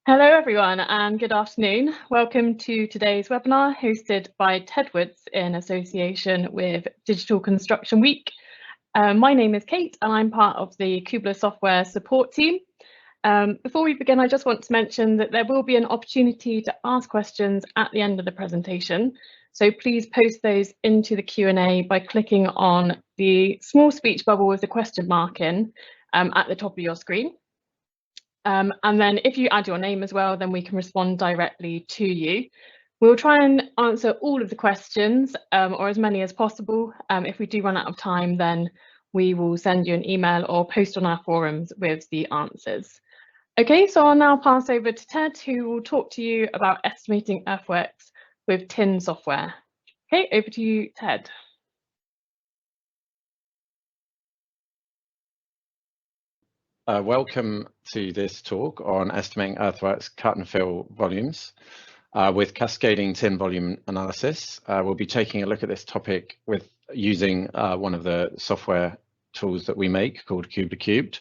Hello everyone and good afternoon. Welcome to today's webinar hosted by Tedwards in association with Digital Construction Week. My name is Kate and I'm part of the Kubla software support team. Before we begin, I just want to mention that there will be an opportunity to ask questions at the end of the presentation. So please post those into the Q&A by clicking on the small speech bubble with the question mark in at the top of your screen. And then if you add your name as well, then we can respond directly to you. We'll try and answer all of the questions or as many as possible. If we do run out of time, then we will send you an email or post on our forums with the answers. Okay, so I'll now pass over to Ted, who will talk to you about estimating earthworks with tin software. Okay, over to you, Ted. Welcome to this talk on estimating earthworks cut and fill volumes with cascading tin volume analysis. We'll be taking a look at this topic with using one of the software tools that we make called Kubla.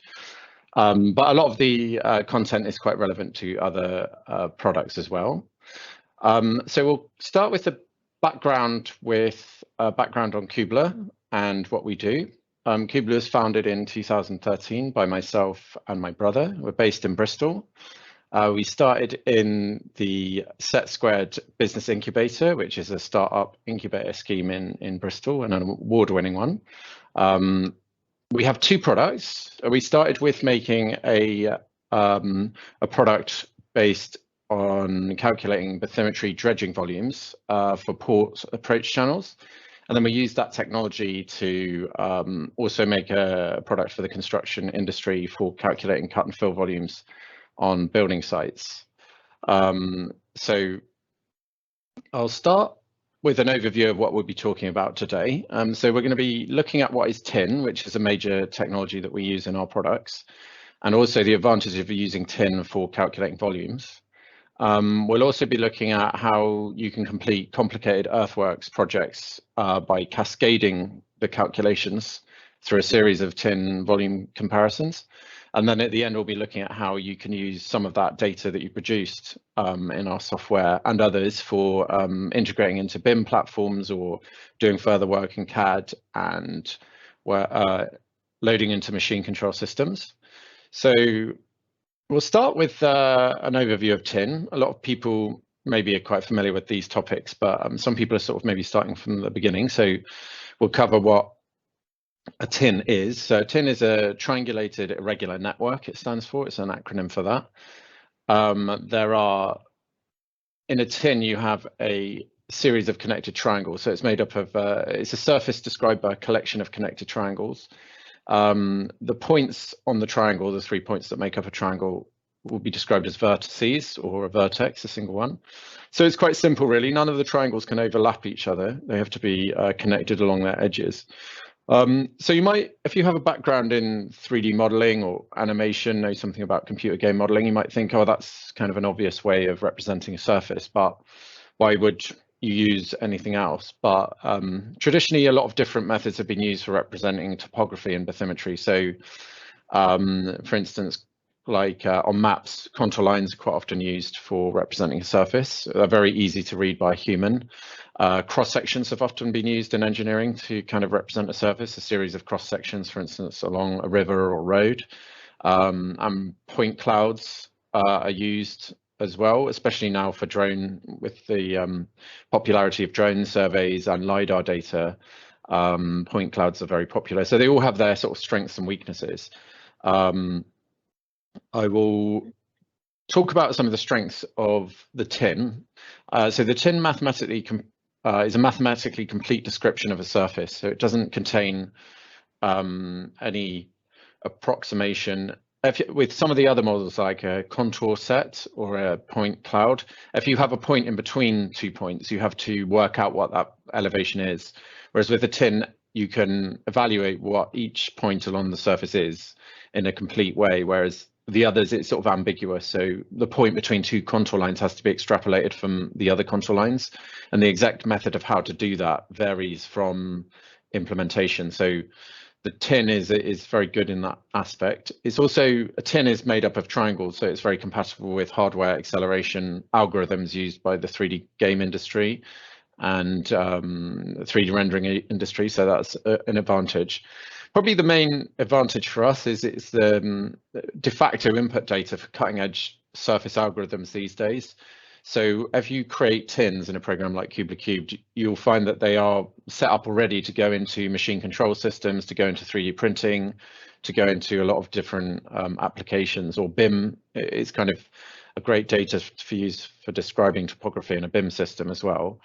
But a lot of the content is quite relevant to other products as well. So we'll start with the background on Kubla and what we do. Kubla was founded in 2013 by myself and my brother. We're based in Bristol. We started in the Set Squared Business Incubator, which is a startup incubator scheme in Bristol and an award-winning one. We have two products. We started with making a product based on calculating bathymetry dredging volumes for port approach channels. And then we used that technology to also make a product for the construction industry for calculating cut and fill volumes on building sites. So I'll start with an overview of what we'll be talking about today. So we're going to be looking at what is tin, which is a major technology that we use in our products, and also the advantage of using tin for calculating volumes. We'll also be looking at how you can complete complicated earthworks projects by cascading the calculations through a series of tin volume comparisons. And then at the end, we'll be looking at how you can use some of that data that you produced in our software and others for integrating into BIM platforms or doing further work in CAD and loading into machine control systems. So we'll start with an overview of tin. A lot of people maybe are quite familiar with these topics, but some people are sort of maybe starting from the beginning. So we'll cover what a tin is. So tin is a triangulated irregular network, it stands for. It's an acronym for that. In a tin, you have a series of connected triangles. So it's made up of, it's a surface described by a collection of connected triangles. The points on the triangle, the 3 points that make up a triangle, will be described as vertices or a vertex, a single one. So it's quite simple, really. None of the triangles can overlap each other. They have to be connected along their edges. So you might, if you have a background in 3D modeling or animation, know something about computer game modeling, you might think, oh, that's kind of an obvious way of representing a surface, but why would you use anything else? But traditionally, a lot of different methods have been used for representing topography and bathymetry. So for instance, like on maps, contour lines are quite often used for representing a surface. They're very easy to read by a human. Cross sections have often been used in engineering to kind of represent a surface, a series of cross sections, for instance, along a river or road. And point clouds are used as well, especially now for drone, with the popularity of drone surveys and LiDAR data. Point clouds are very popular. So they all have their sort of strengths and weaknesses. I will talk about some of the strengths of the tin. So the tin mathematically is a mathematically complete description of a surface. So it doesn't contain any approximation. With some of the other models, like a contour set or a point cloud, if you have a point in between 2 points, you have to work out what that elevation is. Whereas with a tin, you can evaluate what each point along the surface is in a complete way, whereas the others, it's sort of ambiguous. So the point between two contour lines has to be extrapolated from the other contour lines. And the exact method of how to do that varies from implementation. So the tin is very good in that aspect. It's also, a tin is made up of triangles, so it's very compatible with hardware acceleration algorithms used by the 3D game industry and 3D rendering industry, so that's an advantage. Probably the main advantage for us is it's the de facto input data for cutting edge surface algorithms these days. So if you create tins in a program like Kubla Cubed, you'll find that they are set up already to go into machine control systems, to go into 3D printing, to go into a lot of different applications, or BIM. It's kind of a great data for use for describing topography in a BIM system as well.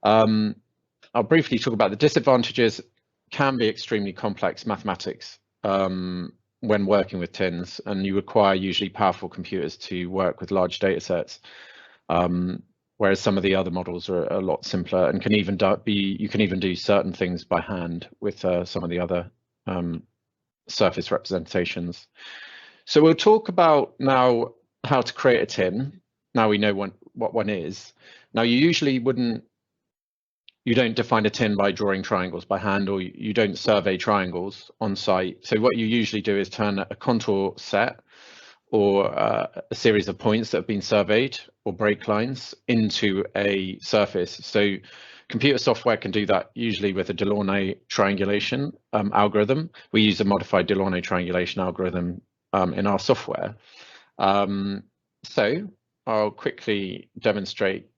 I'll briefly talk about the disadvantages. Can be extremely complex mathematics when working with tins, and you require usually powerful computers to work with large data sets. Whereas some of the other models are a lot simpler and can even you can even do certain things by hand with some of the other surface representations. So we'll talk about now how to create a tin. Now we know what one is. Now you don't define a tin by drawing triangles by hand, or you don't survey triangles on site. So what you usually do is turn a contour set or a series of points that have been surveyed or break lines into a surface. So computer software can do that usually with a Delaunay triangulation algorithm. We use a modified Delaunay triangulation algorithm in our software. So I'll quickly demonstrate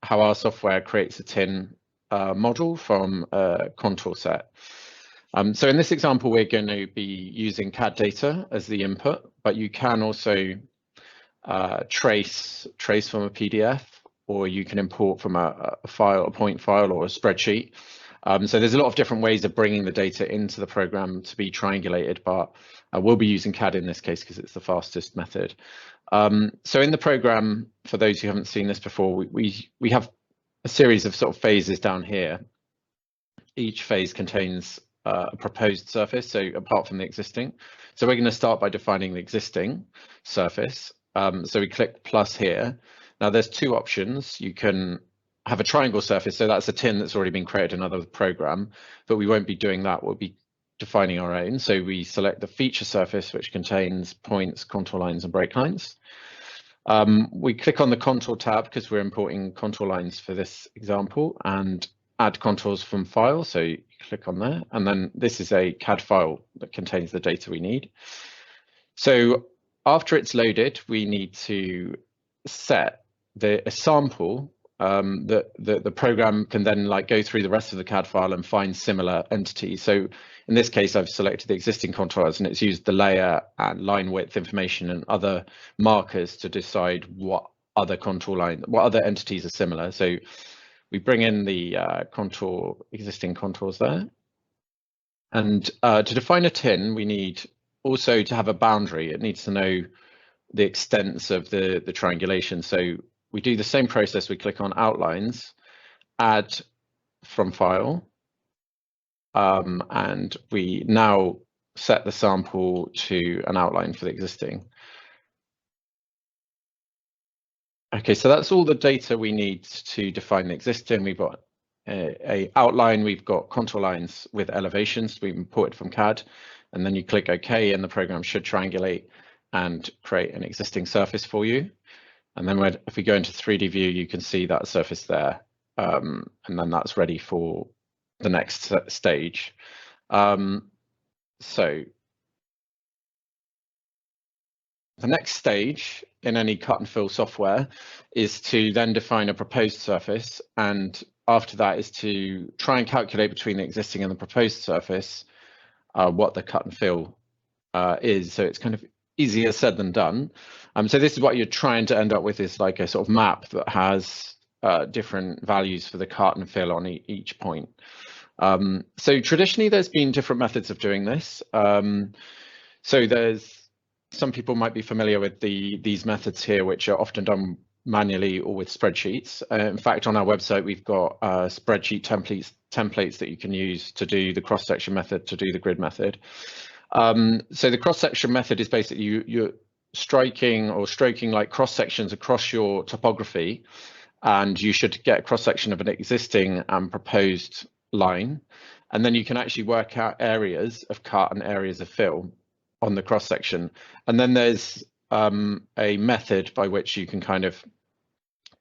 how our software creates a tin model from a contour set. So in this example, we're going to be using CAD data as the input, but you can also trace from a PDF, or you can import from a file, a point file, or a spreadsheet. So there's a lot of different ways of bringing the data into the program to be triangulated, but we'll be using CAD in this case because it's the fastest method. So in the program, for those who haven't seen this before, we have a series of sort of phases down here. Each phase contains a proposed surface, so apart from the existing. So we're going to start by defining the existing surface. So we click plus here. Now there's two options. You can have a triangle surface, so that's a tin that's already been created in another program, but we won't be doing that. We'll be defining our own. So we select the feature surface, which contains points, contour lines, and break lines. We click on the contour tab because we're importing contour lines for this example, and add contours from file. So you click on there, and then this is a CAD file that contains the data we need. So after it's loaded, we need to set a sample that the program can then go through the rest of the CAD file and find similar entities. So in this case, I've selected the existing contours, and it's used the layer and line width information and other markers to decide what other entities are similar. So we bring in the existing contours there. And to define a tin, we need also to have a boundary. It needs to know the extents of the triangulation. So we do the same process. We click on outlines, add from file, and we now set the sample to an outline for the existing. Okay, so that's all the data we need to define the existing. We've got a outline, we've got contour lines with elevations we've imported from CAD, and then you click OK, and the program should triangulate and create an existing surface for you. And then if we go into 3D view, you can see that surface there, and then that's ready for the next stage. So the next stage in any cut and fill software is to then define a proposed surface, and after that is to try and calculate between the existing and the proposed surface what the cut and fill is. So it's kind of easier said than done. So this is what you're trying to end up with, is like a sort of map that has different values for the cut and fill on each point. So traditionally there's been different methods of doing this. So some people might be familiar with these methods here, which are often done manually or with spreadsheets. In fact, on our website, we've got spreadsheet templates that you can use to do the cross-section method, to do the grid method. So the cross-section method is basically you're striking or stroking like cross-sections across your topography, and you should get a cross-section of an existing and proposed line. and then you can actually work out areas of cut and areas of fill on the cross section. And then there's a method by which you can kind of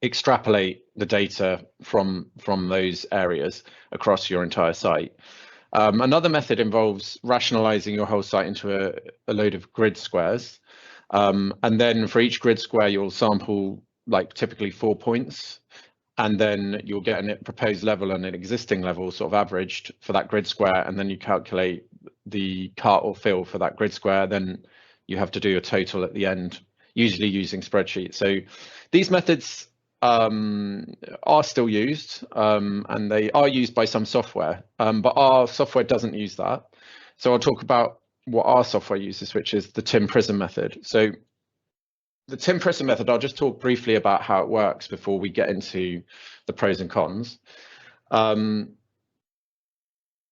extrapolate the data from those areas across your entire site. Another method involves rationalizing your whole site into a load of grid squares. And then for each grid square, you'll sample like typically 4 points, and then you'll get a proposed level and an existing level sort of averaged for that grid square, and then you calculate the cut or fill for that grid square. Then you have to do a total at the end, usually using spreadsheets. So these methods are still used, and they are used by some software, but our software doesn't use that. So I'll talk about what our software uses, which is the TIM Prism method. So the TIM Prism method, I'll just talk briefly about how it works before we get into the pros and cons. The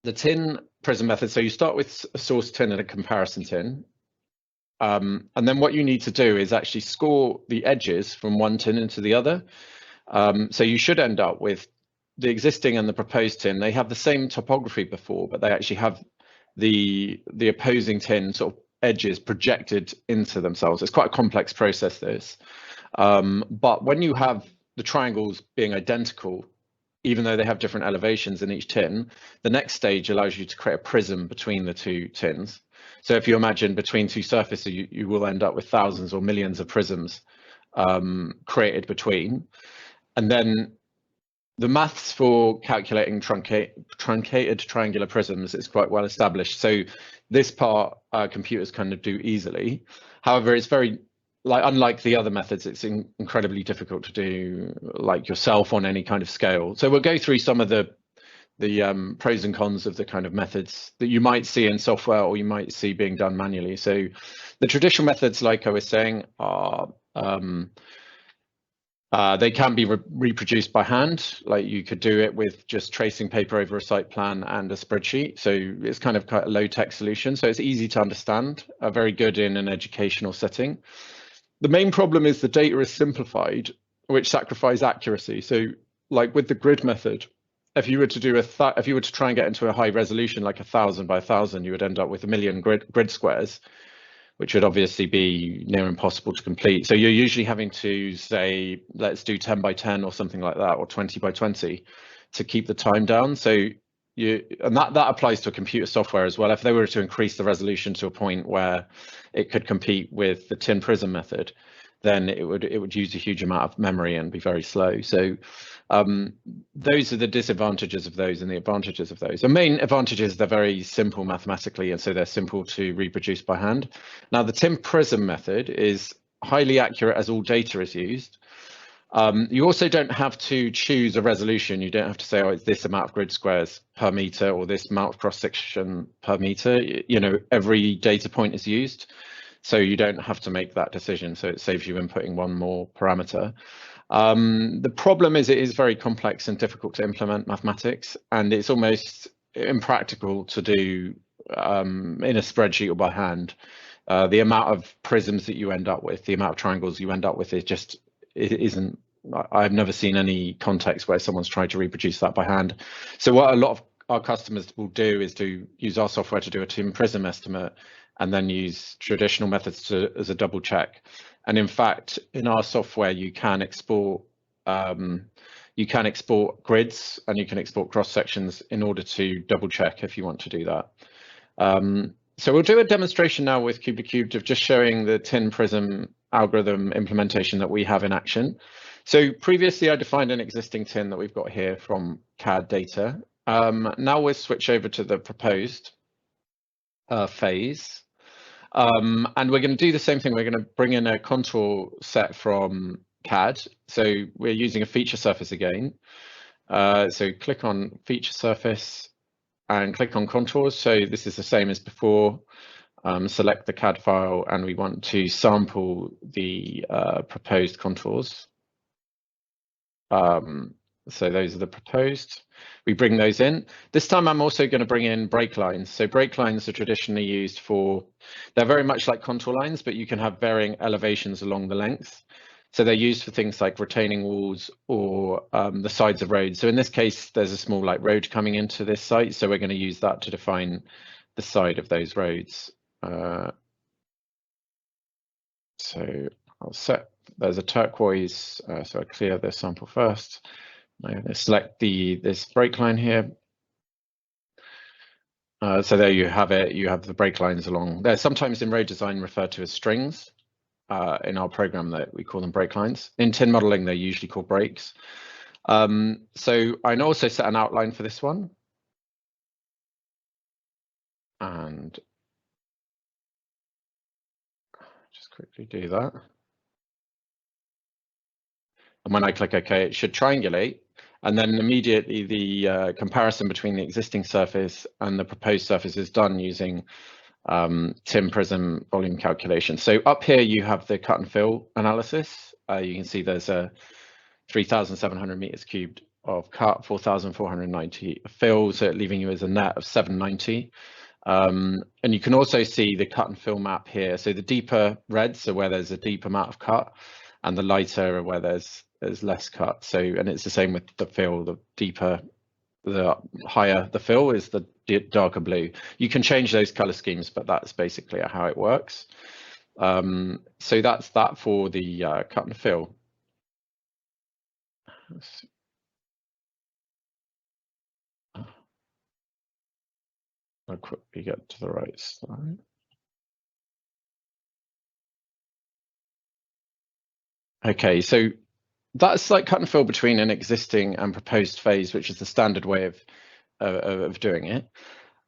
TIM Prism method, so you start with a source tin and a comparison tin. And then what you need to do is actually score the edges from one tin into the other. So you should end up with the existing and the proposed tin. They have the same topography before, but they actually have the opposing tin sort of edges projected into themselves. It's quite a complex process, this. But when you have the triangles being identical, even though they have different elevations in each tin, the next stage allows you to create a prism between the two tins. So if you imagine between two surfaces, you will end up with thousands or millions of prisms created between. And then the maths for calculating truncated triangular prisms is quite well established. So this part computers kind of do easily. However, it's very, unlike the other methods, it's incredibly difficult to do like yourself on any kind of scale. So we'll go through some of the pros and cons of the kind of methods that you might see in software or you might see being done manually. So the traditional methods, like I was saying, are they can be reproduced by hand. Like you could do it with just tracing paper over a site plan and a spreadsheet. So it's kind of quite a low tech solution. So it's easy to understand, very good in an educational setting. The main problem is the data is simplified, which sacrifices accuracy. So like with the grid method, if you were to do if you were to try and get into a high resolution, like 1,000 by 1,000, you would end up with 1 million grid squares, which would obviously be near impossible to complete. So you're usually having to say, let's do 10 by 10 or something like that, or 20 by 20 to keep the time down. So that applies to computer software as well. If they were to increase the resolution to a point where it could compete with the TIM Prism method, then it would use a huge amount of memory and be very slow. So those are the disadvantages of those and the advantages of those. The main advantage is they're very simple mathematically, and so they're simple to reproduce by hand. Now, the TIM Prism method is highly accurate as all data is used. You also don't have to choose a resolution. You don't have to say, oh, it's this amount of grid squares per meter or this amount of cross section per meter. You know, every data point is used, so you don't have to make that decision. So it saves you inputting one more parameter. The problem is it is very complex and difficult to implement mathematics, and it's almost impractical to do in a spreadsheet or by hand. The amount of prisms that you end up with, the amount of triangles you end up with, it isn't. I've never seen any context where someone's tried to reproduce that by hand. So what a lot of our customers will do is to use our software to do a TIM Prism estimate, and then use traditional methods as a double check. And in fact, in our software, you can export grids and you can export cross sections in order to double check if you want to do that. So we'll do a demonstration now with Kubla Cubed of just showing the TIM Prism algorithm implementation that we have in action. So previously I defined an existing tin that we've got here from CAD data. Now we'll switch over to the proposed phase. And we're going to do the same thing. We're going to bring in a contour set from CAD. So we're using a feature surface again. So click on feature surface and click on contours. So this is the same as before. Select the CAD file, and we want to sample the proposed contours. So those are the proposed. We bring those in. This time I'm also going to bring in break lines. So break lines are traditionally used for, they're very much like contour lines, but you can have varying elevations along the length. So they're used for things like retaining walls or the sides of roads. So in this case, there's a small like road coming into this site. So we're going to use that to define the side of those roads. So I'll set, there's a turquoise, so I clear the sample first. I'm going to select this break line here. So there you have it. You have the break lines along. They're sometimes in road design referred to as strings. In our program that we call them break lines. In tin modeling, they're usually called breaks. So I also set an outline for this one. And just quickly do that. And when I click OK, it should triangulate. And then immediately the comparison between the existing surface and the proposed surface is done using TIM Prism volume calculation. So up here you have the cut and fill analysis. You can see there's a 3,700 meters cubed of cut, 4,490 of fill, so leaving you as a net of 790. And you can also see the cut and fill map here. So the deeper reds are where there's a deep amount of cut, and the lighter are where there's less cut. So, and it's the same with the fill. The deeper, the higher the fill is the darker blue. You can change those color schemes, but that's basically how it works. So that's that for the cut and fill. I'll quickly get to the right slide. Okay, so that's like cut and fill between an existing and proposed phase, which is the standard way of doing it.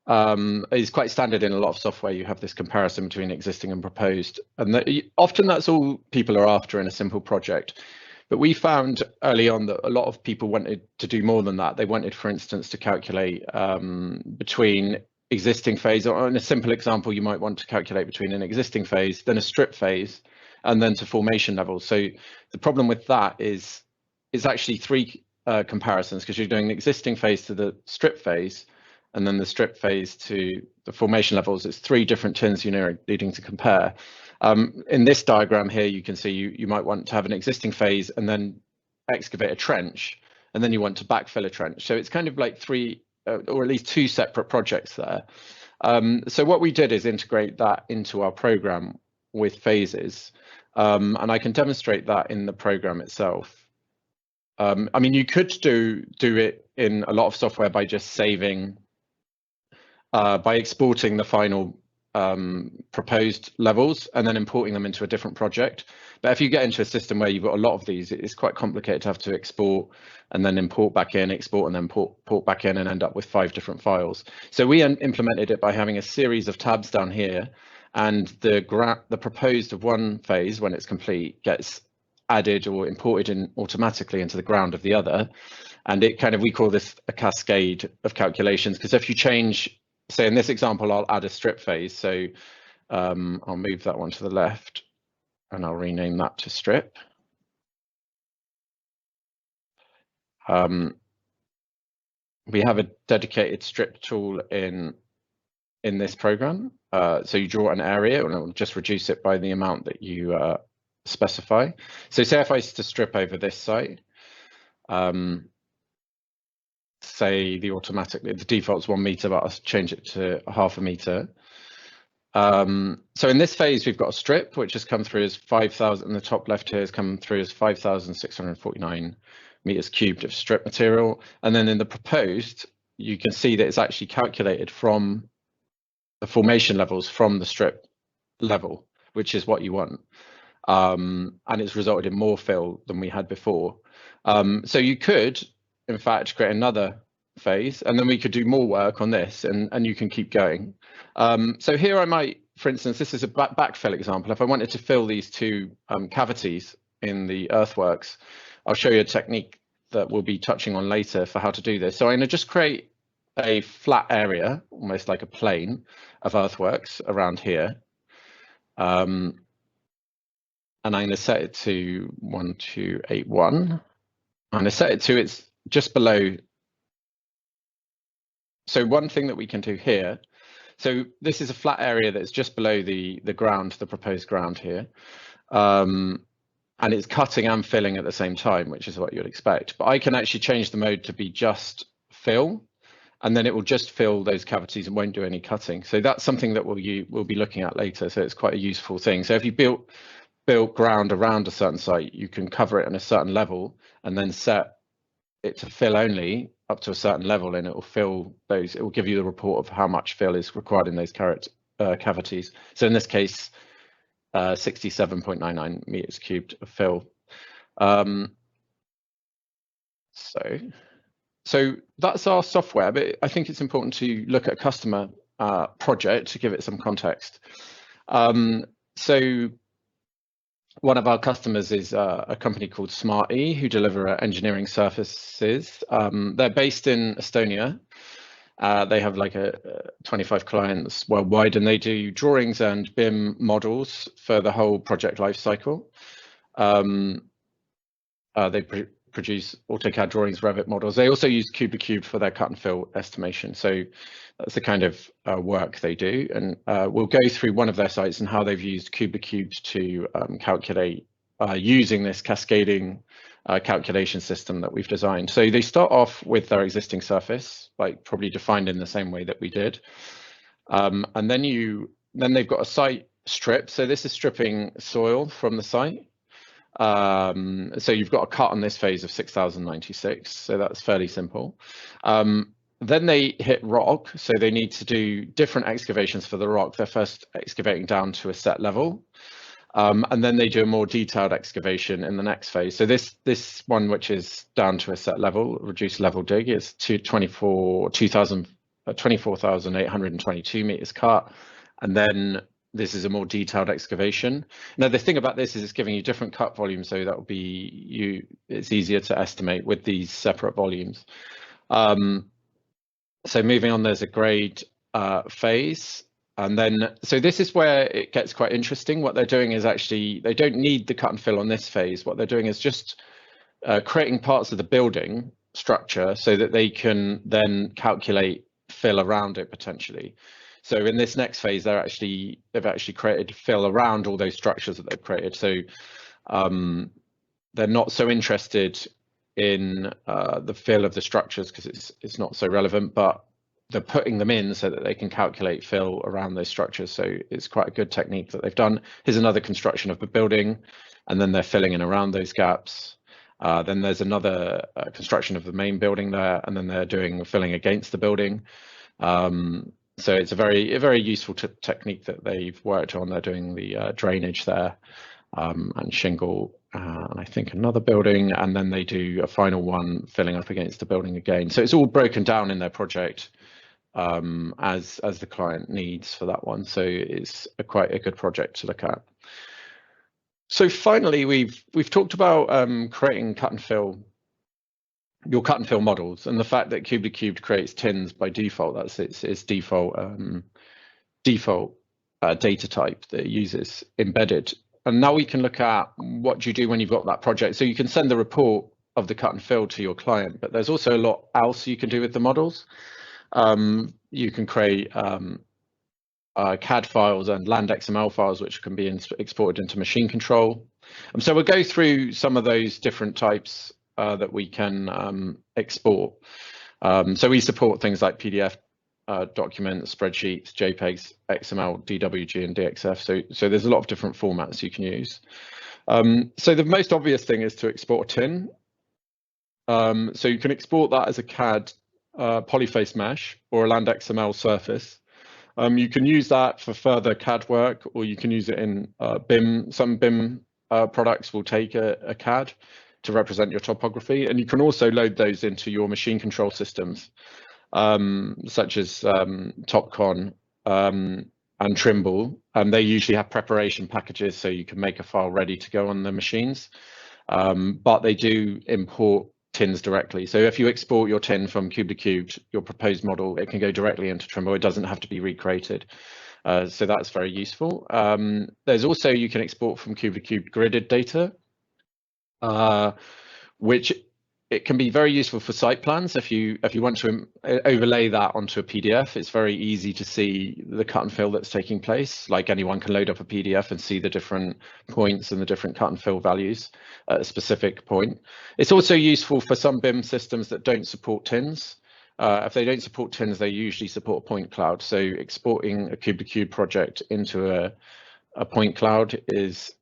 It's quite standard in a lot of software. You have this comparison between existing and proposed, and often that's all people are after in a simple project. But we found early on that a lot of people wanted to do more than that. They wanted, for instance, to calculate between existing phase, or in a simple example, you might want to calculate between an existing phase, then a strip phase, and then to formation levels. So the problem with that is it's actually three comparisons, because you're doing the existing phase to the strip phase, and then the strip phase to the formation levels. It's three different tins you're needing to compare. In this diagram here, you can see you might want to have an existing phase and then excavate a trench, and then you want to backfill a trench. So it's kind of like three or at least two separate projects there. So what we did is integrate that into our program with phases, and I can demonstrate that in the program itself. I mean, you could do it in a lot of software by just saving, by exporting the final proposed levels and then importing them into a different project. But if you get into a system where you've got a lot of these, it's quite complicated to have to export and then import back in, export and then port back in, and end up with 5 different files. So we implemented it by having a series of tabs down here, and the proposed of one phase, when it's complete, gets added or imported in automatically into the ground of the other. And it kind of, we call this a cascade of calculations, because if you change, say in this example, I'll add a strip phase. So I'll move that one to the left and I'll rename that to strip. We have a dedicated strip tool in this program. So you draw an area and it will just reduce it by the amount that you specify. So say if I used to strip over this site, say the default's 1 meter, but I'll change it to 0.5 meter. So in this phase, we've got a strip which has come through as 5,000. In the top left here has come through as 5,649 meters cubed of strip material. And then in the proposed, you can see that it's actually calculated from the formation levels from the strip level, which is what you want. And it's resulted in more fill than we had before. So you could, in fact, create another phase, and then we could do more work on this, and you can keep going. So here I might, for instance, this is a backfill example. If I wanted to fill these 2 cavities in the earthworks, I'll show you a technique that we'll be touching on later for how to do this. So I'm going to just create a flat area, almost like a plane of earthworks around here. And I'm going to set it to 1281. I'm going to set it to, it's just below. So one thing that we can do here, so this is a flat area that's just below the ground, the proposed ground here. and it's cutting and filling at the same time, which is what you'd expect. But I can actually change the mode to be just fill, and then it will just fill those cavities and won't do any cutting. So that's something that we'll be looking at later. So it's quite a useful thing. So if you built ground around a certain site, you can cover it on a certain level and then set it to fill only up to a certain level, and it will fill those. It will give you the report of how much fill is required in those cavities. So in this case, 67.99 meters cubed of fill. So that's our software, but I think it's important to look at a customer project to give it some context. So one of our customers is a company called Smarty, who deliver engineering services. They're based in Estonia. They have like 25 clients worldwide, and they do drawings and BIM models for the whole project life cycle. They produce AutoCAD drawings, Revit models. They also use Kubla for their cut and fill estimation. So that's the kind of work they do. And we'll go through one of their sites and how they've used Kubla to calculate using this cascading calculation system that we've designed. So they start off with their existing surface, like probably defined in the same way that we did. And then they've got a site strip. So this is stripping soil from the site. So you've got a cut on this phase of 6,096, so that's fairly simple. Then they hit rock, so they need to do different excavations for the rock. They're first excavating down to a set level, and then they do a more detailed excavation in the next phase. So this one, which is down to a set level, reduced level dig, is 24,822 meters cut, and then this is a more detailed excavation. Now, the thing about this is it's giving you different cut volumes, so that will be it's easier to estimate with these separate volumes. So moving on, there's a grade phase, and then so this is where it gets quite interesting. What they're doing is actually they don't need the cut and fill on this phase. What they're doing is just creating parts of the building structure so that they can then calculate fill around it potentially. So in this next phase, they've actually created fill around all those structures that they've created. So they're not so interested in the fill of the structures because it's not so relevant, but they're putting them in so that they can calculate fill around those structures. So it's quite a good technique that they've done. Here's another construction of the building, and then they're filling in around those gaps. Then there's another construction of the main building there, and then they're doing filling against the building. So it's a very useful technique that they've worked on. They're doing the drainage there and shingle, and I think another building, and then they do a final one filling up against the building again. So it's all broken down in their project as the client needs for that one. So it's quite a good project to look at. So finally, we've talked about creating cut and fill. Your cut and fill models, and the fact that Kubla creates tins by default. That's its default data type that it uses embedded. And now we can look at what do you do when you've got that project. So you can send the report of the cut and fill to your client, but there's also a lot else you can do with the models. You can create CAD files and land XML files, which can be exported into machine control. So we'll go through some of those different types that we can export. So we support things like PDF documents, spreadsheets, JPEGs, XML, DWG, and DXF. So there's a lot of different formats you can use. So the most obvious thing is to export a tin. So you can export that as a CAD polyface mesh or a land XML surface. You can use that for further CAD work, or you can use it in BIM. Some BIM products will take a CAD to represent your topography, and you can also load those into your machine control systems, such as Topcon and Trimble. They usually have preparation packages, so you can make a file ready to go on the machines, but they do import tins directly. So if you export your tin from Kubla, your proposed model, it can go directly into Trimble. It doesn't have to be recreated. So that's very useful. There's also, you can export from Kubla gridded data, which it can be very useful for site plans. If you want to overlay that onto a PDF, it's very easy to see the cut and fill that's taking place. Like anyone can load up a PDF and see the different points and the different cut and fill values at a specific point. It's also useful for some BIM systems that don't support tins. If they don't support tins, they usually support a point cloud. So exporting a cube to cube project into a point cloud is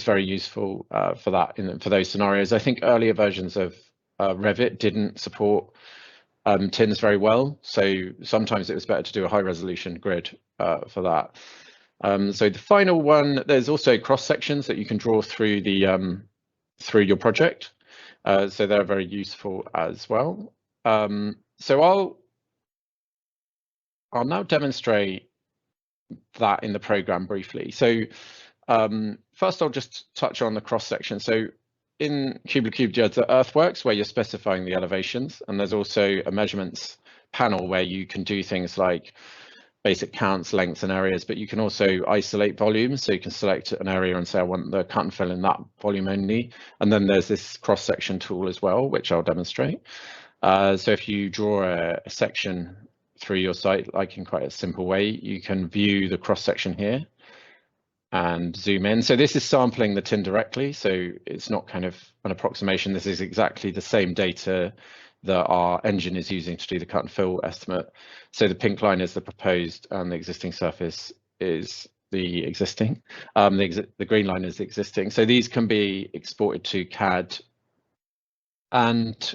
very useful for that for those scenarios. I think earlier versions of Revit didn't support tins very well, so sometimes it was better to do a high resolution grid for that. So the final one, there's also cross sections that you can draw through the through your project, so they're very useful as well. So I'll now demonstrate that in the program briefly. So first, I'll just touch on the cross section. So in Kubla Cube, there's the Earthworks where you're specifying the elevations, and there's also a measurements panel where you can do things like basic counts, lengths, and areas, but you can also isolate volumes. So you can select an area and say, I want the cut and fill in that volume only. And then there's this cross section tool as well, which I'll demonstrate. So if you draw a section through your site, like in quite a simple way, you can view the cross section here and zoom in. So this is sampling the tin directly, so it's not kind of an approximation. This is exactly the same data that our engine is using to do the cut and fill estimate. So the pink line is the proposed and the existing surface is the existing. The green line is the existing. So these can be exported to CAD, and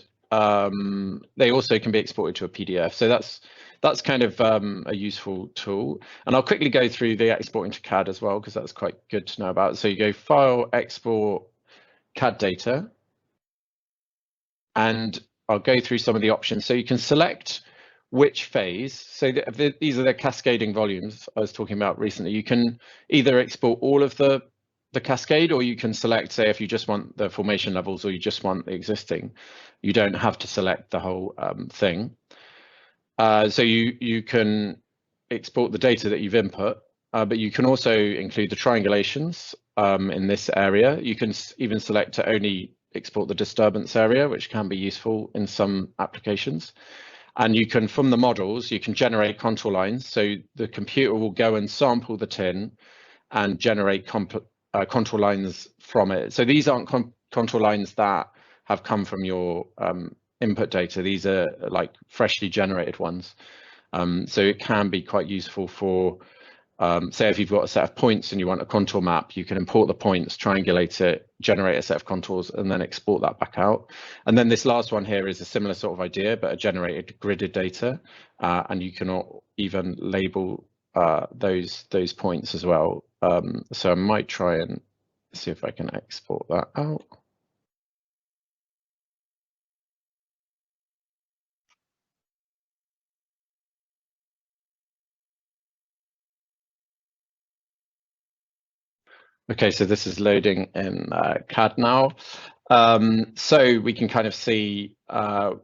they also can be exported to a PDF. So that's kind of a useful tool. And I'll quickly go through the exporting to CAD as well, because that's quite good to know about. So you go File, Export, CAD Data, and I'll go through some of the options. So you can select which phase. So these are the cascading volumes I was talking about recently. You can either export all of the cascade, or you can select, say, if you just want the formation levels or you just want the existing. You don't have to select the whole thing. So you can export the data that you've input, but you can also include the triangulations in this area. You can even select to only export the disturbance area, which can be useful in some applications. And you can, from the models, you can generate contour lines. So the computer will go and sample the tin and generate contour lines from it. So these aren't contour lines that have come from your input data. These are like freshly generated ones. So it can be quite useful for, say, if you've got a set of points and you want a contour map, you can import the points, triangulate it, generate a set of contours, and then export that back out. And then this last one here is a similar sort of idea, but a generated gridded data, and you can even label those points as well. So I might try and see if I can export that out. Okay, so this is loading in CAD now. So we can kind of see the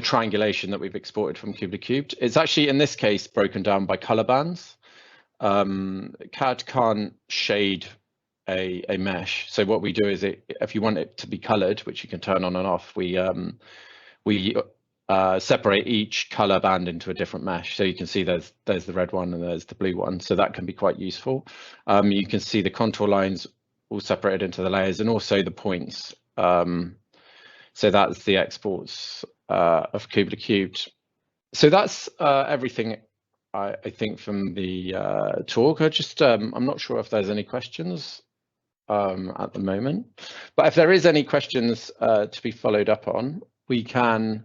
triangulation that we've exported from Kubla Cubed. It's actually, in this case, broken down by color bands. CAD can't shade a mesh. So what we do is, if you want it to be colored, which you can turn on and off, we separate each color band into a different mesh. So you can see there's the red one and there's the blue one. So that can be quite useful. You can see the contour lines all separated into the layers, and also the points. So that's the exports of Kubla Cubed. So that's everything I think from the talk. I'm not sure if there's any questions at the moment, but if there is any questions to be followed up on, we can,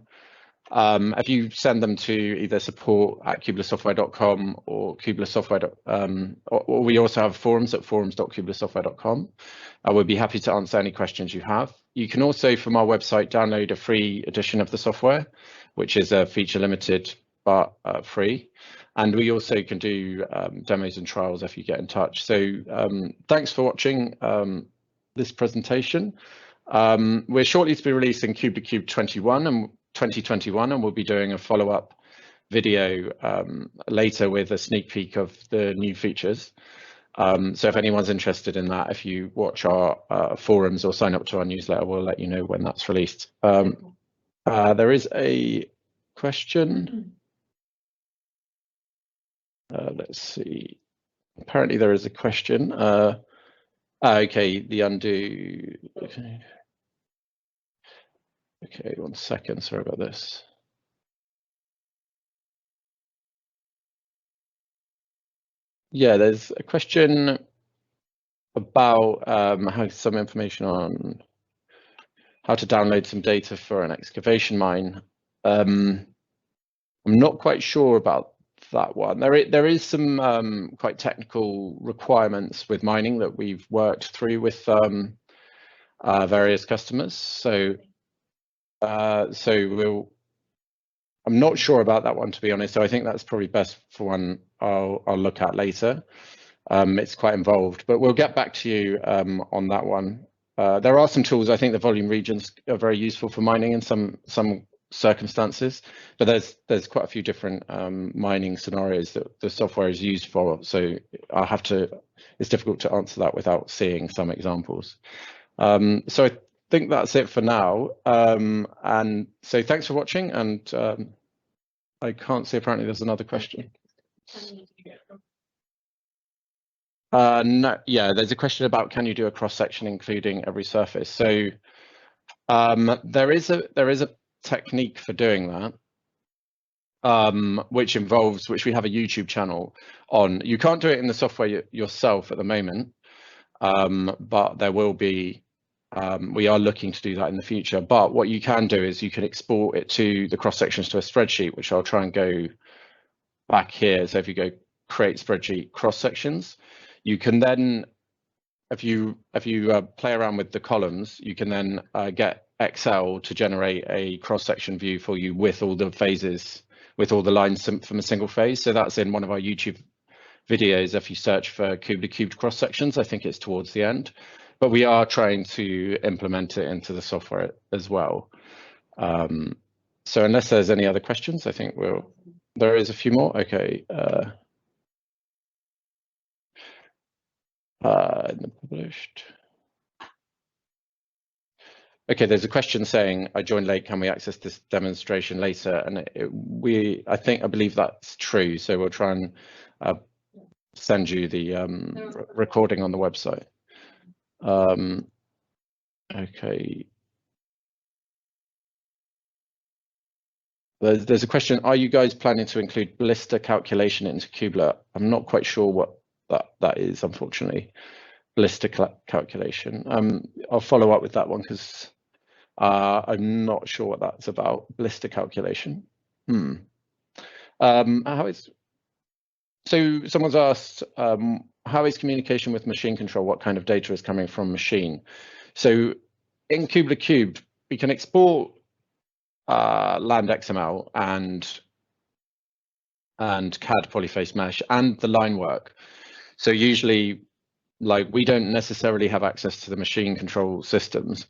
if you send them to either support@kublasoftware.com or kublasoftware, or we also have forums at forums.kublasoftware.com. We'll be happy to answer any questions you have. You can also, from our website, download a free edition of the software, which is a feature limited but free. And we also can do demos and trials if you get in touch. So thanks for watching this presentation. We're shortly to be releasing Kubla Cube 2021, and we'll be doing a follow-up video later with a sneak peek of the new features. So if anyone's interested in that, if you watch our forums or sign up to our newsletter, we'll let you know when that's released. There is a question. Let's see. Apparently there is a question. Okay, the undo. Okay, 1 second. Sorry about this. Yeah, there's a question about how some information on how to download some data for an excavation mine. I'm not quite sure about that one. There is some quite technical requirements with mining that we've worked through with various customers. So I'm not sure about that one, to be honest. So I think that's probably best for one I'll look at later. It's quite involved, but we'll get back to you on that one. There are some tools. I think the volume regions are very useful for mining in some circumstances, but there's quite a few different mining scenarios that the software is used for. So it's difficult to answer that without seeing some examples. So I think that's it for now. And so thanks for watching. And I can't see, apparently there's another question. No, yeah, there's a question about can you do a cross section including every surface? So there is a technique for doing that, which we have a YouTube channel on. You can't do it in the software yourself at the moment, but there will be. We are looking to do that in the future. But what you can do is you can export it to the cross sections to a spreadsheet, which I'll try and go back here. So if you go create spreadsheet cross sections, you can then, if you play around with the columns, you can then get Excel to generate a cross-section view for you with all the phases, with all the lines from a single phase. So that's in one of our YouTube videos. If you search for Kubla cubed cross-sections, I think it's towards the end. But we are trying to implement it into the software as well. So unless there's any other questions, I think there is a few more. Okay. In the published. Okay, there's a question saying, I joined late, can we access this demonstration later? And I believe that's true. So we'll try and send you the recording on the website. Okay. There's a question, are you guys planning to include blister calculation into Kubla? I'm not quite sure what that is, unfortunately. Blister calculation. I'll follow up with that one because I'm not sure what that's about. Blister calculation. So someone's asked, how is communication with machine control? What kind of data is coming from machine? So in Kubla Cubed, we can export land XML and CAD polyface mesh and the line work. So usually, like, we don't necessarily have access to the machine control systems.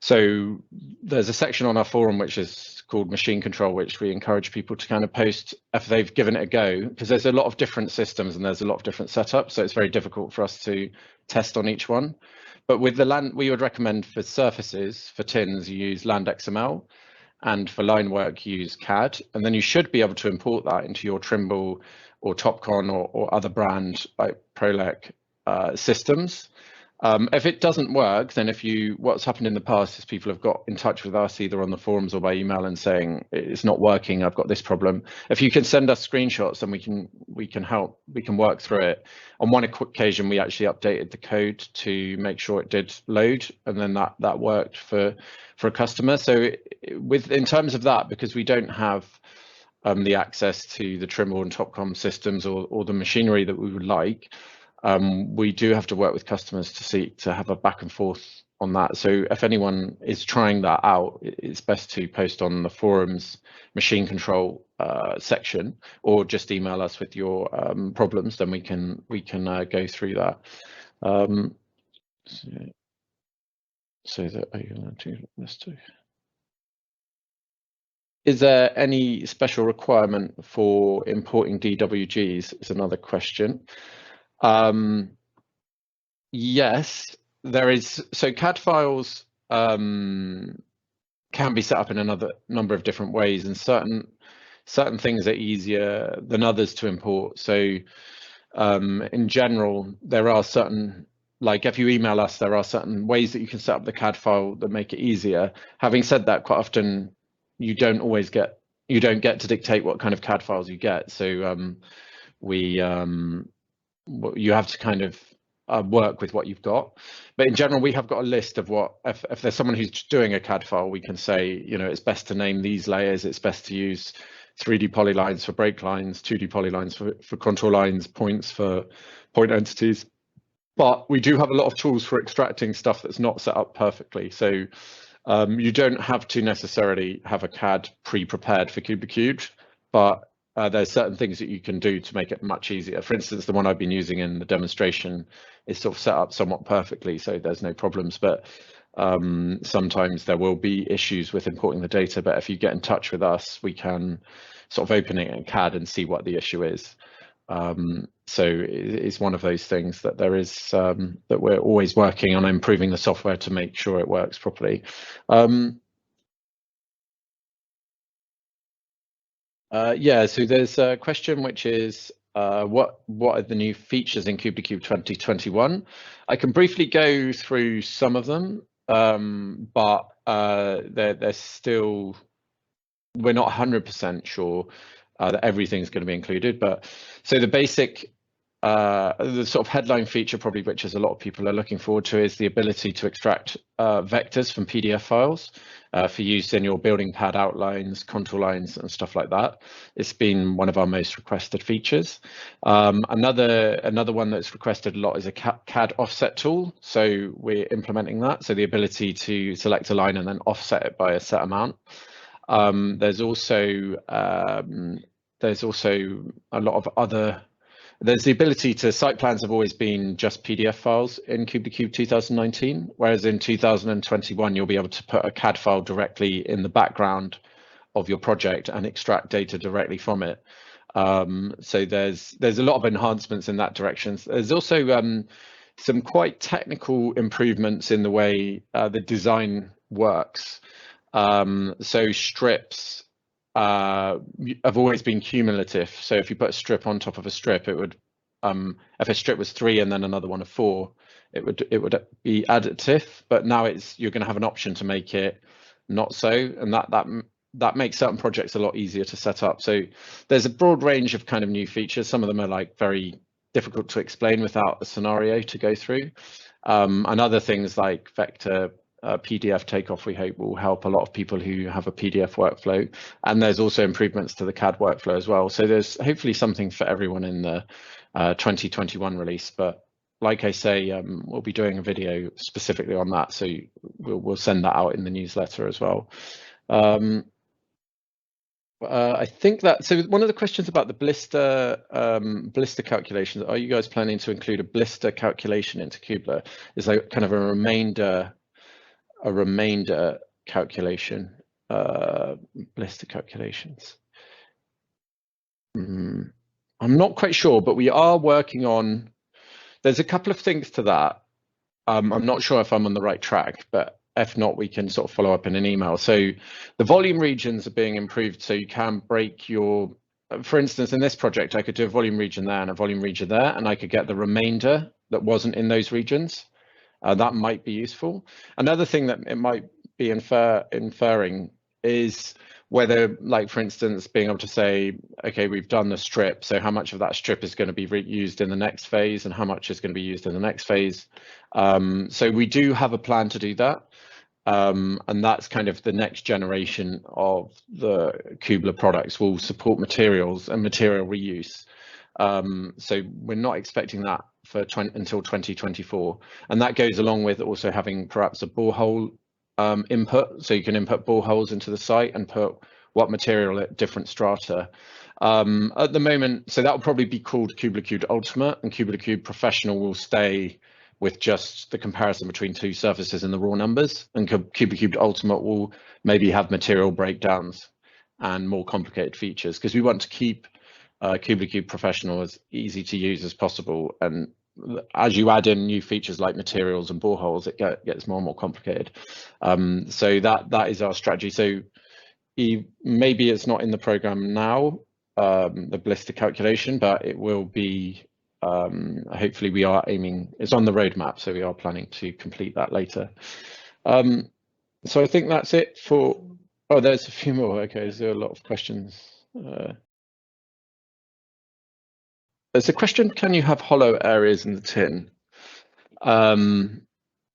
So there's a section on our forum which is called machine control, which we encourage people to kind of post if they've given it a go, because there's a lot of different systems and there's a lot of different setups. So it's very difficult for us to test on each one. But with the land, we would recommend for surfaces, for tins, you use land XML, and for line work, you use CAD. And then you should be able to import that into your Trimble or Topcon or other brand like Prolec systems. If it doesn't work, then what's happened in the past is people have got in touch with us either on the forums or by email and saying it's not working, I've got this problem. If you can send us screenshots, then we can help, we can work through it. On one occasion, we actually updated the code to make sure it did load, and then that worked for a customer. So in terms of that, because we don't have the access to the Trimble and Topcon systems or the machinery that we would like, we do have to work with customers to have a back and forth on that. So if anyone is trying that out, it's best to post on the forums machine control section, or just email us with your problems. Then we can go through that. So that are you going to do this too? Is there any special requirement for importing DWGs? Is another question. Yes, there is. So CAD files can be set up in another number of different ways, and certain things are easier than others to import. So in general, there are certain, like if you email us, there are certain ways that you can set up the CAD file that make it easier. Having said that, quite often you don't get to dictate what kind of CAD files you get. So you have to kind of work with what you've got. But in general, we have got a list of what, if there's someone who's doing a CAD file, we can say, you know, it's best to name these layers, it's best to use 3D polylines for break lines, 2D polylines for contour lines, points for point entities. But we do have a lot of tools for extracting stuff that's not set up perfectly. So you don't have to necessarily have a CAD pre-prepared for Kubla Cubed, but there's certain things that you can do to make it much easier. For instance, the one I've been using in the demonstration is sort of set up somewhat perfectly, so there's no problems. But sometimes there will be issues with importing the data. But if you get in touch with us, we can sort of open it in CAD and see what the issue is. So it's one of those things that there is that we're always working on improving the software to make sure it works properly. Yeah, so there's a question which is what are the new features in Kubla Cube 2021? I can briefly go through some of them, but they're still, we're not 100% sure that everything's going to be included. But so the basic, the sort of headline feature probably, which is a lot of people are looking forward to, is the ability to extract vectors from PDF files for use in your building pad outlines, contour lines, and stuff like that. It's been one of our most requested features. Another one that's requested a lot is a CAD offset tool. So we're implementing that. So the ability to select a line and then offset it by a set amount. There's also a lot of other. There's the ability to, site plans have always been just PDF files in Kubla Cube 2019, whereas in 2021 you'll be able to put a CAD file directly in the background of your project and extract data directly from it. So there's a lot of enhancements in that direction. There's also some quite technical improvements in the way the design works. So strips have always been cumulative. So if you put a strip on top of a strip, it would, if a strip was 3 and then another one of 4, it would be additive. But now you're going to have an option to make it not so, and that makes certain projects a lot easier to set up. So there's a broad range of kind of new features. Some of them are like very difficult to explain without a scenario to go through, and other things like vector PDF takeoff, we hope will help a lot of people who have a PDF workflow. And there's also improvements to the CAD workflow as well. So there's hopefully something for everyone in the 2021 release. But like I say, we'll be doing a video specifically on that. So we'll send that out in the newsletter as well. I think that, so one of the questions about the blister calculations, are you guys planning to include a blister calculation into Kubla? Is like kind of a remainder calculation, blister calculations. I'm not quite sure, but we are working on, there's a couple of things to that. I'm not sure if I'm on the right track, but if not, we can sort of follow up in an email. So the volume regions are being improved, so you can break your, for instance, in this project, I could do a volume region there and a volume region there, and I could get the remainder that wasn't in those regions. That might be useful. Another thing that it might be inferring is whether, like, for instance, being able to say, okay, we've done the strip, so how much of that strip is going to be reused in the next phase and how much is going to be used in the next phase. So we do have a plan to do that. And that's kind of the next generation of the Kubla products will support materials and material reuse. So we're not expecting that until 2024, and that goes along with also having perhaps a borehole input, so you can input boreholes into the site and put what material at different strata. At the moment, so that will probably be called Kubla Cubed Ultimate, and Kubla Cubed Professional will stay with just the comparison between two surfaces and the raw numbers, and Kubla Cubed Ultimate will maybe have material breakdowns and more complicated features, because we want to keep Kubla Cube Professional as easy to use as possible. And as you add in new features like materials and boreholes, it gets more and more complicated. So that is our strategy. So maybe it's not in the program now, the blister calculation, but it will be. Hopefully we are aiming, it's on the roadmap, so we are planning to complete that later. So I think that's it for, oh, there's a few more. Okay, there are a lot of questions. There's a question, can you have hollow areas in the tin?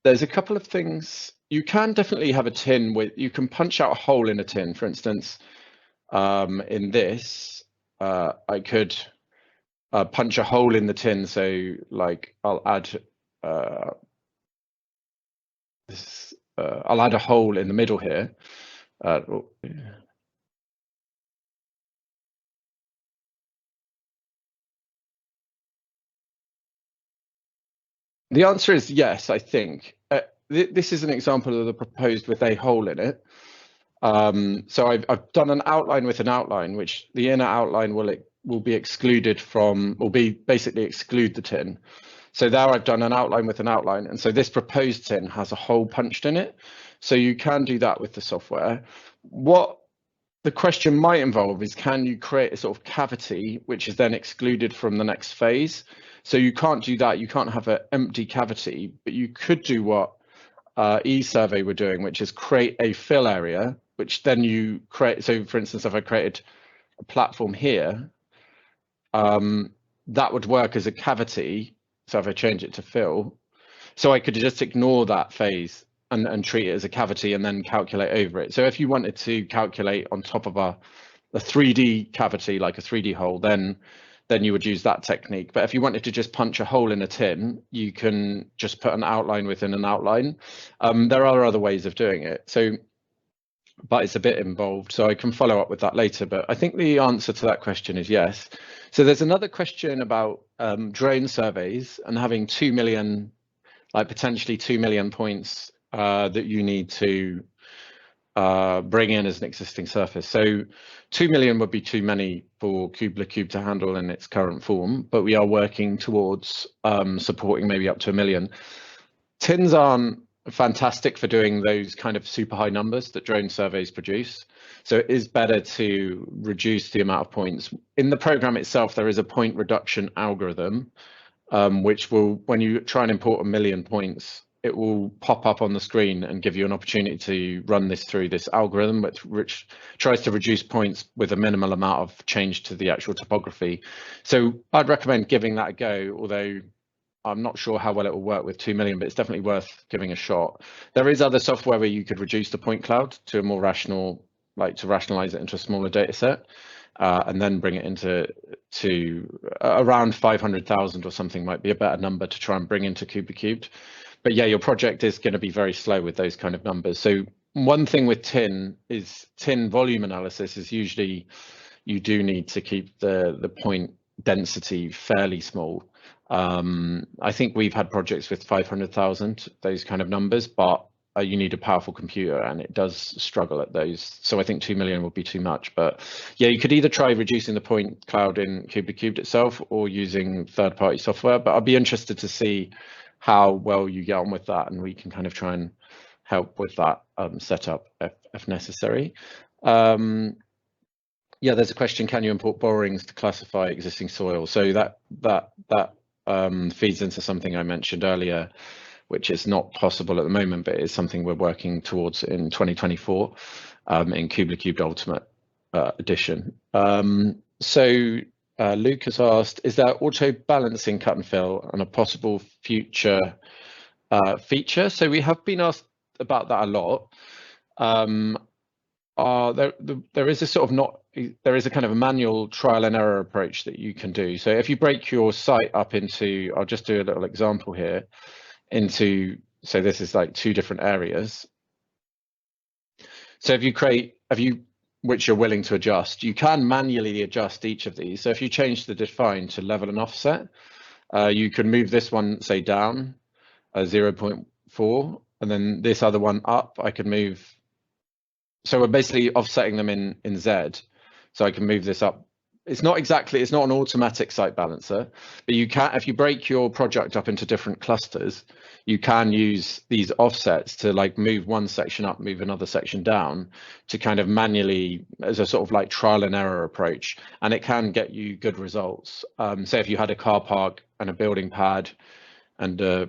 There's a couple of things. You can definitely have a tin with, you can punch out a hole in a tin. For instance, in this, I could punch a hole in the tin. So like I'll add I'll add a hole in the middle here. The answer is yes, I think. This is an example of the proposed with a hole in it. So I've done an outline with an outline, which the inner outline will be excluded from, will be basically exclude the tin. So there I've done an outline with an outline. And so this proposed tin has a hole punched in it. So you can do that with the software. What the question might involve is, can you create a sort of cavity, which is then excluded from the next phase? So you can't do that. You can't have an empty cavity, but you could do what eSurvey were doing, which is create a fill area, which then you create. So for instance, if I created a platform here, that would work as a cavity. So if I change it to fill, so I could just ignore that phase and treat it as a cavity and then calculate over it. So if you wanted to calculate on top of a 3D cavity, like a 3D hole, then you would use that technique. But if you wanted to just punch a hole in a tin, you can just put an outline within an outline. There are other ways of doing it. So, but it's a bit involved. So I can follow up with that later. But I think the answer to that question is yes. So there's another question about drone surveys and having 2 million, like potentially 2 million points that you need to bring in as an existing surface. So 2 million would be too many for Kubla Cube to handle in its current form, but we are working towards supporting maybe up to 1 million. Tins aren't fantastic for doing those kind of super high numbers that drone surveys produce. So it is better to reduce the amount of points. In the program itself, there is a point reduction algorithm, which will, when you try and import 1 million points, it will pop up on the screen and give you an opportunity to run this through this algorithm, which tries to reduce points with a minimal amount of change to the actual topography. So I'd recommend giving that a go, although I'm not sure how well it will work with 2 million, but it's definitely worth giving a shot. There is other software where you could reduce the point cloud to a more rational, like to rationalize it into a smaller data set. And then bring it into around 500,000 or something might be a better number to try and bring into Kubla Cubed. But yeah, your project is going to be very slow with those kind of numbers. So one thing with tin volume analysis is usually you do need to keep the point density fairly small. I think we've had projects with 500,000, those kind of numbers, but you need a powerful computer and it does struggle at those. So I think 2 million would be too much. But yeah, you could either try reducing the point cloud in Kubla Cubed itself or using third-party software. But I'd be interested to see how well you get on with that, and we can kind of try and help with that setup if necessary. Yeah, there's a question, can you import borings to classify existing soil? So that feeds into something I mentioned earlier, which is not possible at the moment, but it's something we're working towards in 2024 in Kubla Cubed Ultimate Edition. So Luke has asked, is there auto balancing cut and fill and a possible future feature? So we have been asked about that a lot. There is a sort of there is a kind of a manual trial and error approach that you can do. So if you break your site up into, I'll just do a little example here, so this is like 2 different areas. So which you're willing to adjust, you can manually adjust each of these. So if you change the define to level and offset, you can move this one, say, down 0.4, and then this other one up. I can move. So we're basically offsetting them in Z. So I can move this up it's not an automatic site balancer, but you can, if you break your project up into different clusters, you can use these offsets to like move one section up, move another section down, to kind of manually, as a sort of like trial and error approach, and it can get you good results. Say if you had a car park and a building pad and a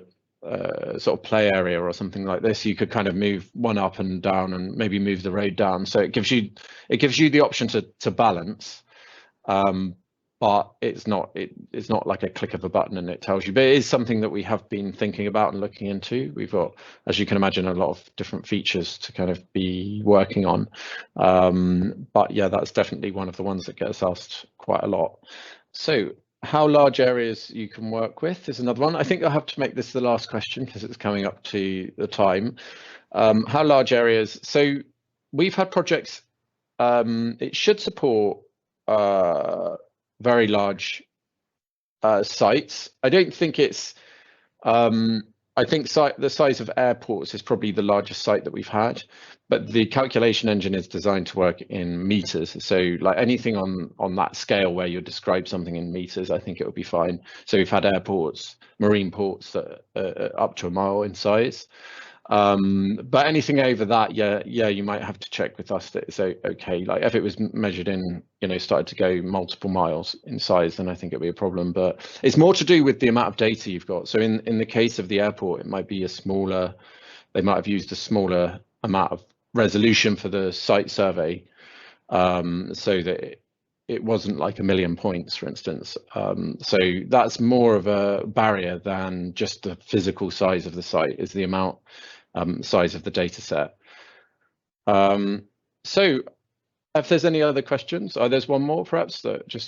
sort of play area or something like this, you could kind of move one up and down and maybe move the road down. So it gives you the option to balance. But it's not like a click of a button and it tells you, but it is something that we have been thinking about and looking into. We've got, as you can imagine, a lot of different features to kind of be working on. But yeah, that's definitely one of the ones that gets asked quite a lot. So how large areas you can work with is another one. I think I'll have to make this the last question because it's coming up to the time. How large areas? So we've had projects, it should support very large sites. I don't think it's, I think the size of airports is probably the largest site that we've had, but the calculation engine is designed to work in meters. So like anything on that scale where you describe something in meters, I think it would be fine. So we've had airports, marine ports that are up to a mile in size. But anything over that, yeah, you might have to check with us that it's okay. Like if it was measured in, started to go multiple miles in size, then I think it'd be a problem. But it's more to do with the amount of data you've got. So in the case of the airport, it might be they might have used a smaller amount of resolution for the site survey, so that it wasn't like 1 million points, for instance. So that's more of a barrier than just the physical size of the site, is the amount size of the data set. So if there's any other questions, there's one more perhaps,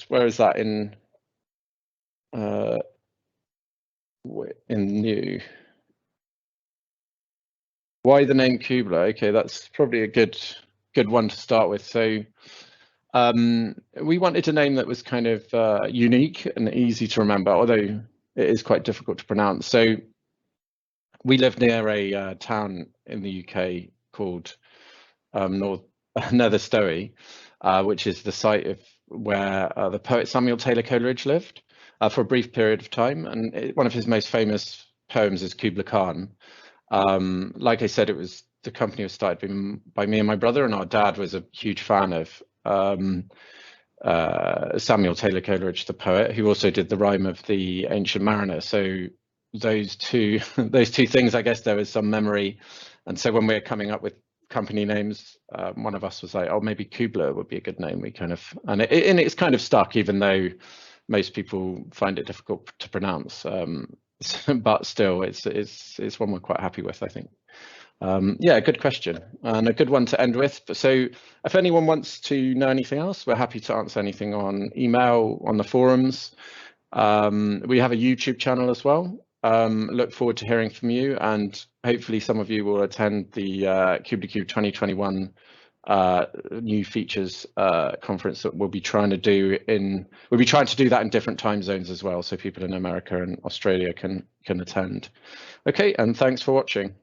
where is that in new? Why the name Kubla? Okay, that's probably a good one to start with. So we wanted a name that was kind of unique and easy to remember, although it is quite difficult to pronounce. So we live near a town in the UK called Nether Stowey, which is the site of where the poet Samuel Taylor Coleridge lived for a brief period of time. And one of his most famous poems is Kubla Khan. Like I said, the company was started by me and my brother, and our dad was a huge fan of Samuel Taylor Coleridge, the poet, who also did the rhyme of the Ancient Mariner. So those two things, I guess there was some memory. And so when we're coming up with company names, one of us was like, oh, maybe Kubla would be a good name. And it's kind of stuck, even though most people find it difficult to pronounce. But still, it's one we're quite happy with, I think. Yeah, good question and a good one to end with. So if anyone wants to know anything else, we're happy to answer anything on email, on the forums. We have a YouTube channel as well. Look forward to hearing from you, and hopefully some of you will attend the KublaCube 2021 new features conference that we'll be trying to do that in different time zones as well, so people in America and Australia can attend. Okay, and thanks for watching.